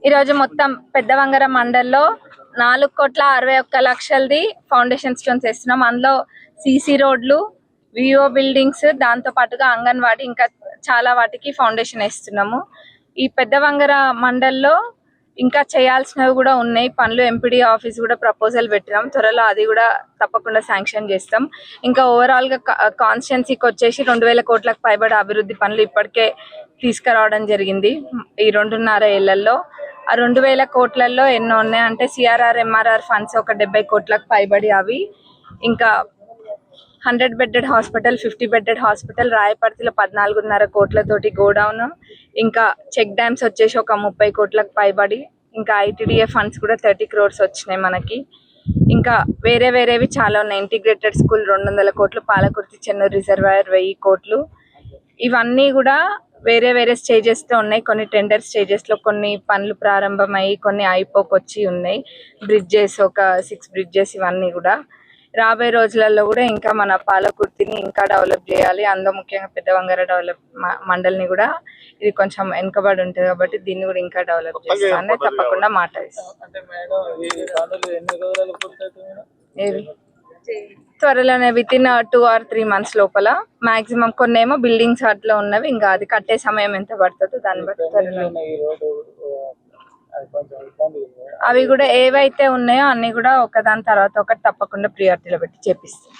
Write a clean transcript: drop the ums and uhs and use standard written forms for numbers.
ఈరోజు మొత్తం పెద్దవంగర మండల్లో 4,61,00,000ది ఫౌండేషన్ స్టోన్స్ వేస్తున్నాం. అందులో సీసీ రోడ్లు, వివో బిల్డింగ్స్, దాంతో పాటుగా అంగన్వాడీ, ఇంకా చాలా వాటికి ఫౌండేషన్ వేస్తున్నాము. ఈ పెద్దవంగర మండల్లో ఇంకా చేయాల్సినవి కూడా ఉన్నాయి పనులు. ఎంపీడీ ఆఫీస్ కూడా ప్రపోజల్ పెట్టినాం, త్వరలో అది కూడా తప్పకుండా శాంక్షన్ చేస్తాం. ఇంకా ఓవరాల్గా కాన్స్టిట్యున్సీకి వచ్చేసి 2,000 కోట్లకు పైబడి అభివృద్ధి పనులు ఇప్పటికే తీసుకురావడం జరిగింది ఈ 2.5 ఏళ్లలో. ఆ 2,000 కోట్లలో ఎన్నో ఉన్నాయి అంటే సిఆర్ఆర్, ఎంఆర్ఆర్ ఫండ్స్ ఒక 70 కోట్లకు పైబడి అవి, ఇంకా 100 బెడ్డెడ్ హాస్పిటల్, 50 బెడ్డెడ్ హాస్పిటల్, రాయపర్తిలో 14.5 కోట్లతోటి గోడౌన్, ఇంకా చెక్ డ్యామ్స్ వచ్చేసి ఒక 30 కోట్లకు పైబడి, ఇంకా ఐటీడీఏ ఫండ్స్ కూడా 30 crores వచ్చినాయి మనకి. ఇంకా వేరేవి చాలా ఉన్నాయి. ఇంటిగ్రేటెడ్ స్కూల్ 200 కోట్లు, పాలకుర్తి చెన్నూరు రిజర్వాయర్ 1000 కోట్లు. ఇవన్నీ కూడా వేరే స్టేజెస్లో ఉన్నాయి. కొన్ని టెండర్ స్టేజెస్లో, కొన్ని పనులు ప్రారంభమయ్యి, కొన్ని అయిపోకొచ్చి ఉన్నాయి. బ్రిడ్జెస్, ఒక 6 బ్రిడ్జెస్, ఇవన్నీ కూడా రాబోయే రోజులలో కూడా ఇంకా మన పాలకుర్తిని ఇంకా డెవలప్ చేయాలి. అందులో ముఖ్యంగా పెద్దవంగర మండలిని కూడా, ఇది కొంచెం వెనుకబడి ఉంటుంది కాబట్టి దీన్ని కూడా ఇంకా డెవలప్ చేస్తాను తప్పకుండా మాట ఇస్తాను. త్వరలోనే వితిన్ 2 or 3 months లోపల మాక్సిమం. కొన్ని ఏమో బిల్డింగ్స్ అట్లా ఉన్నవి, ఇంకా అది కట్టే సమయం ఎంత పడుతుందో దాన్ని బట్టి త్వరలో అవి కూడా ఏవైతే ఉన్నాయో అన్ని కూడా ఒకదాని తర్వాత ఒకటి తప్పకుండా ప్రియారిటీలో పెట్టి చేపిస్తాం.